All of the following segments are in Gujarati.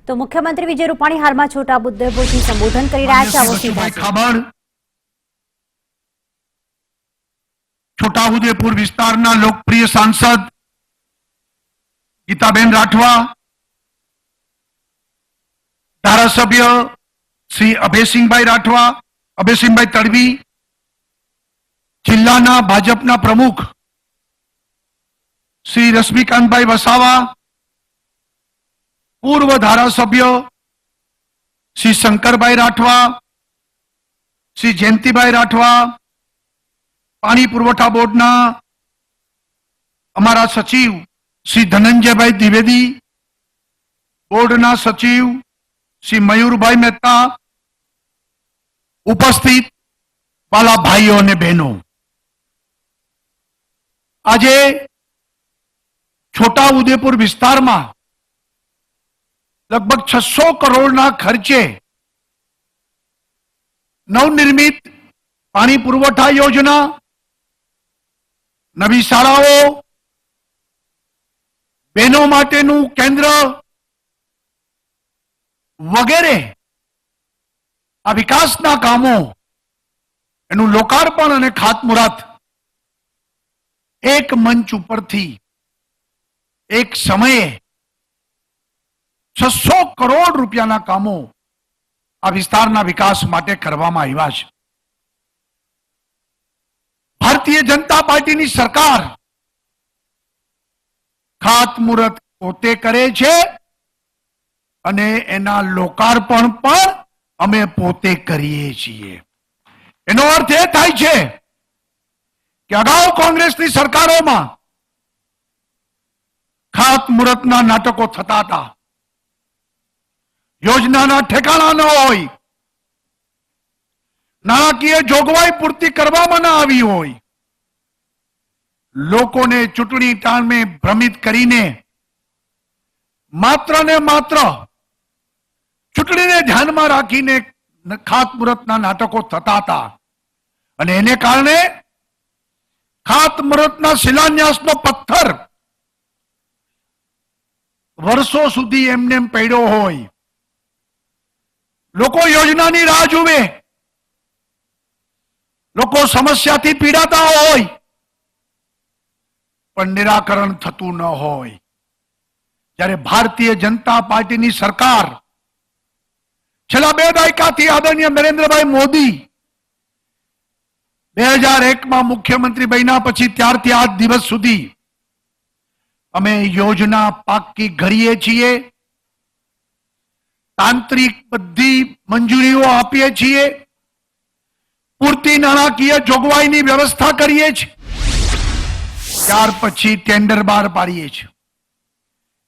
તો મુખ્યમંત્રી વિજય રૂપાણી હાલમાં છોટાઉદેપુરથી સંબોધન કરી રહ્યા છે. આવો સીધા ખબર છોટાઉદેપુર વિસ્તારના લોકપ્રિય સાંસદ ગીતાબેન રાઠવા, ધારાસભ્ય શ્રી અભયસિંહભાઈ રાઠવા, અભયસિંહભાઈ તડવી, જિલ્લાના ભાજપના પ્રમુખ શ્રી રશ્મિકાંતભાઈ વસાવા, પૂર્વ ધારાસભ્ય શ્રી શંકરભાઈ રાઠવા, શ્રી જયંતિભાઈ રાઠવા, પાણી પુરવઠા બોર્ડના અમારા સચિવ શ્રી ધનંજયભાઈ દ્વિવેદી, બોર્ડના સચિવ શ્રી મયુરભાઈ મહેતા, ઉપસ્થિત વાલા ભાઈઓ અને બહેનો, આજે છોટાઉદેપુર વિસ્તારમાં લગભગ 600 કરોડના ખર્ચે નવનિર્મિત પાણી પુરવઠા યોજના, નવી શાળાઓ, બહેનો માટેનું કેન્દ્ર વગેરે આ વિકાસના કામો એનું લોકાર્પણ અને ખાતમુહૂર્ત એક મંચ ઉપરથી એક સમયે 600 કરોડ રૂપિયાના કામો આ વિસ્તારના વિકાસ માટે કરવામાં આવ્યા છે. ભારતીય જનતા પાર્ટીની સરકાર ખાતમુહૂર્ત પોતે કરે છે અને એના લોકાર્પણ પણ અમે પોતે કરીએ છીએ. એનો અર્થ એ થાય છે કે અગાઉ કોંગ્રેસની સરકારોમાં ખાતમુહૂર્તના નાટકો થતા હતા, યોજનાના ઠેકાણા ન હોય, નાણાકીય જોગવાઈ પૂર્તિ કરવામાં ન આવી હોય, લોકોને ચૂંટણી ટાઈમે ભ્રમિત કરીને માત્ર ને માત્ર ચૂંટણીને ધ્યાનમાં રાખીને ખાતમુહૂર્તના નાટકો થતા હતા અને એને કારણે ખાતમુહૂર્તના શિલાન્યાસનો પથ્થર વર્ષો સુધી એમને પડ્યો હોય, લોકો યોજનાની રાહ જુએ, લોકો સમસ્યાથી પીડાતા હોય પણ નિરાકરણ થતું ન હોય. જ્યારે ભારતીય જનતા પાર્ટીની સરકાર છેલ્લા 2 દાયકાથી આદરણીય નરેન્દ્રભાઈ મોદી 2001માં મુખ્યમંત્રી બન્યા પછી ત્યારથી આજ દિવસ સુધી અમે યોજના પાકી ઘડીએ છીએ, તાંત્રિક બધી મંજૂરીઓ આપીએ છીએ, પૂરતી નાણાકીય જોગવાઈની વ્યવસ્થા કરીએ છીએ, ત્યાર પછી ટેન્ડર બહાર પાડીએ છીએ,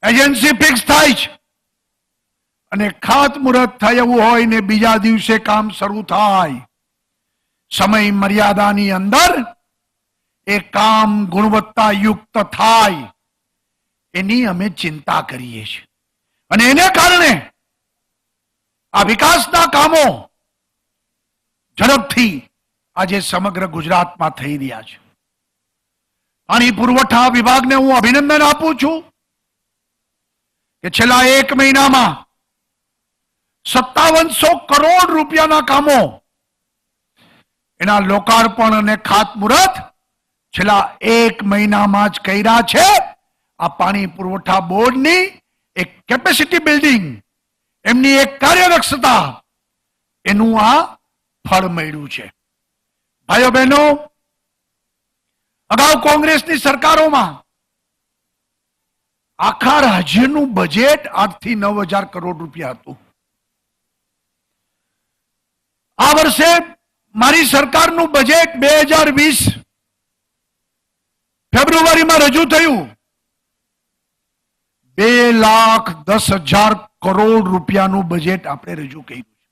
એજન્સી ફિક્સ થાય છે અને ખાતમુહૂર્ત થયું હોય ને બીજા દિવસે કામ શરૂ થાય, સમય મર્યાદાની અંદર એ કામ ગુણવત્તાયુક્ત થાય એની અમે ચિંતા કરીએ છીએ. અને એને કારણે આ વિકાસના કામો ઝડપથી આજે સમગ્ર ગુજરાતમાં થઈ રહ્યા છે. પાણી પુરવઠા વિભાગને હું અભિનંદન આપું છું કે છેલ્લા 1 મહિનામાં 5700 કરોડ રૂપિયાના કામો એના લોકાર્પણ અને ખાતમુહૂર્ત છેલ્લા 1 મહિનામાં જ કર્યા છે. આ પાણી પુરવઠા બોર્ડની એક કેપેસિટી બિલ્ડિંગ, એમની એક કાર્યદક્ષતા, એનું આ ફળ મળ્યું છે. ભાઈઓ બહેનો, અગાઉ કોંગ્રેસની સરકારોમાં આખા રાજ્યનું બજેટ 8 થી 9,000 કરોડ રૂપિયા હતું. આ વર્ષે મારી સરકારનું બજેટ 2020 ફેબ્રુઆરીમાં રજૂ થયું, 2,10,000 કરોડ રૂપિયાનું બજેટ આપણે રજૂ કર્યું છે.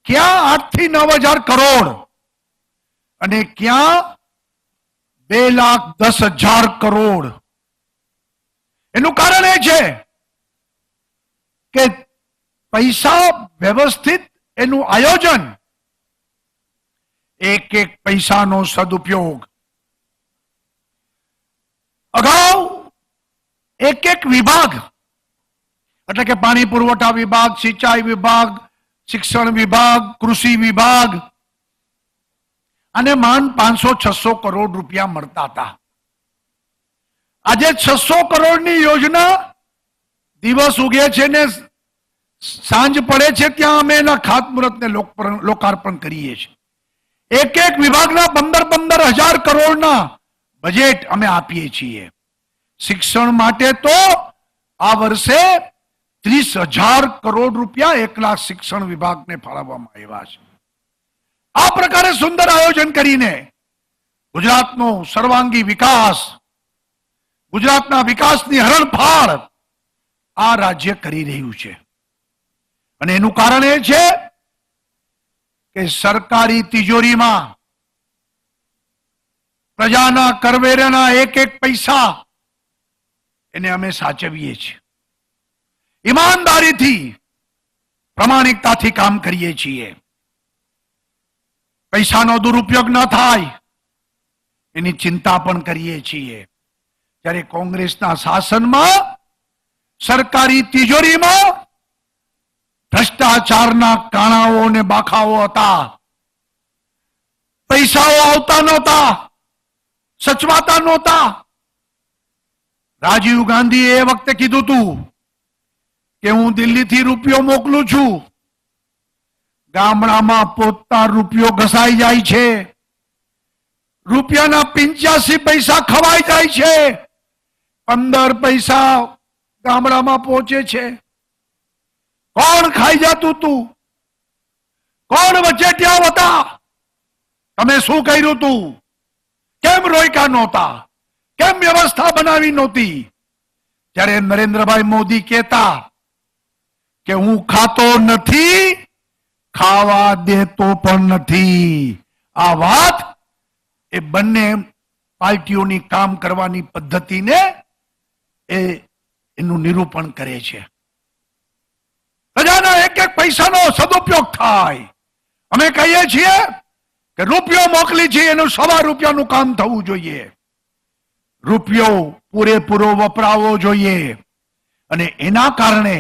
ક્યાં 8 થી 9,000 કરોડ અને ક્યાં 2,10,000 કરોડ? એનું કારણ એ છે કે પૈસા વ્યવસ્થિત, એનું આયોજન, એક એક પૈસાનો સદુપયોગ. અગાઉ એક એક વિભાગ એટલે કે પાણી પુરવઠા વિભાગ, સિંચાઈ વિભાગ, શિક્ષણ વિભાગ, કૃષિ વિભાગ, અને માંડ 500-600 કરોડ રૂપિયા મળતા હતા. આજે 600 કરોડની યોજના દિવસ ઉગે છે ને સાંજ પડે છે ત્યાં અમે એના ખાતમુહૂર્તને લોકાર્પણ કરીએ છીએ. એક એક વિભાગના 15,000 કરોડના બજેટ અમે આપીએ છીએ. શિક્ષણ માટે તો આ વર્ષે 30,000 કરોડ રૂપિયા 1 લાખ શિક્ષણ વિભાગને ફાળવવામાં આવ્યા છે. આ પ્રકારે સુંદર આયોજન કરીને ગુજરાતનો સર્વાંગી વિકાસ, ગુજરાતના વિકાસની હરણફાળ આ રાજ્ય કરી રહ્યું છે. અને એનું કારણ એ છે કે સરકારી તિજોરીમાં પ્રજાના કરવેરાના એક એક પૈસા એને અમે સાચવીએ છીએ. ઈમાનદારીથી, પ્રામાણિકતાથી કામ કરીએ છીએ. પૈસાનો દુરુપયોગ ન થાય એની ચિંતા પણ કરીએ છીએ. જ્યારે કોંગ્રેસના શાસનમાં સરકારી તિજોરીમાં ભ્રષ્ટાચારના કાણાઓ અને બાખાઓ હતા. પૈસાઓ આવતા નહોતા, સચવાતા નહોતા. રાજીવ ગાંધીએ એ વખતે કીધું હતું કે હું દિલ્હીથી રૂપિયો મોકલું છું, ગામડામાં પોતા રૂપિયો ઘસાઈ જાય છે, રૂપિયાના 85 પૈસા ખવાઈ જાય છે, 15 પૈસા ગામડામાં પહોંચે છે. કોણ ખાઈ જતું તું? કોણ વચેટિયા હતા? તમે શું કર્યું તું? કેમ રોયકા નહોતા? કેમ વ્યવસ્થા બનાવી નહોતી? જ્યારે નરેન્દ્રભાઈ મોદી કહેતા કે હું ખાતો નથી, ખાવા દેતો પણ નથી, આ વાત એ બંને પાર્ટીઓની કામ કરવાની પદ્ધતિને એનું નિરૂપણ કરે છે. પ્રજાના એક એક પૈસાનો સદુપયોગ થાય. અમે કહીએ છીએ કે રૂપિયો મોકલી છે એનું 1.25 રૂપિયાનું કામ થવું જોઈએ. રૂપિયો પૂરેપૂરો વપરાવો જોઈએ. અને એના કારણે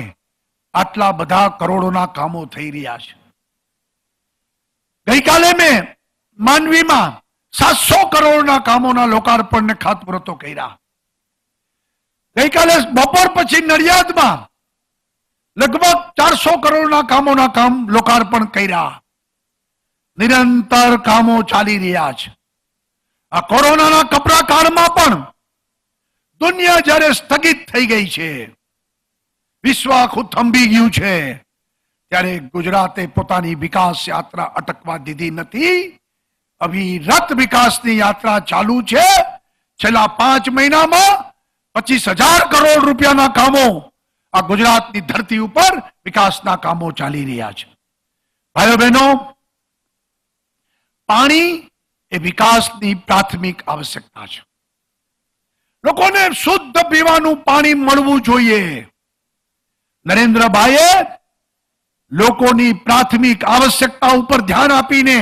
આટલા બધા કરોડોના કામો થઈ રહ્યા છે. ગઈકાલે મેં માંડવીમાં 700 કરોડના કામોના લોકાર્પણને ખાતમુહૂર્તો કર્યા. ગઈકાલે બપોર પછી નડિયાદમાં લગભગ 400 કરોડના કામોના કામ લોકાર્પણ કર્યા. નિરંતર કામો ચાલી રહ્યા છે. આ કોરોનાના કપરા કાળમાં પણ દુનિયા જ્યારે સ્થગિત થઈ ગઈ છે, વિશ્વ આખું થંભી ગયું છે, ત્યારે ગુજરાતે પોતાની વિકાસ યાત્રા અટકવા દીધી નથી. અવિરત વિકાસની યાત્રા ચાલુ છે. છેલ્લા 5 મહિનામાં 25,000 કરોડ રૂપિયાના કામો આ ગુજરાતની ધરતી ઉપર વિકાસના કામો ચાલી રહ્યા છે. ભાઈઓ બહેનો, પાણી એ વિકાસની પ્રાથમિક આવશ્યકતા છે. લોકોને શુદ્ધ પીવાનું પાણી મળવું જોઈએ. નરેન્દ્રભાઈએ લોકોની પ્રાથમિક આવશ્યકતા ઉપર ધ્યાન આપીને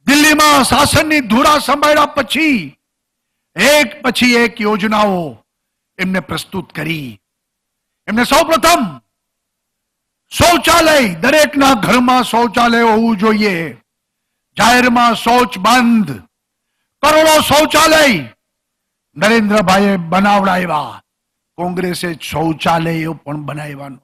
દિલ્હીમાં શાસનની ધુરા સંભાળ્યા પછી એક પછી એક યોજનાઓ એમને પ્રસ્તુત કરી. એમને સૌપ્રથમ શૌચાલય, દરેકના ઘરમાં શૌચાલય હોવું જોઈએ. જાહેરમાં શૌચ બંધ, કરોડો શૌચાલય નરેન્દ્રભાઈએ બનાવડાવ્યા. કોંગ્રેસે શૌચાલયો પણ બનાવ્યા.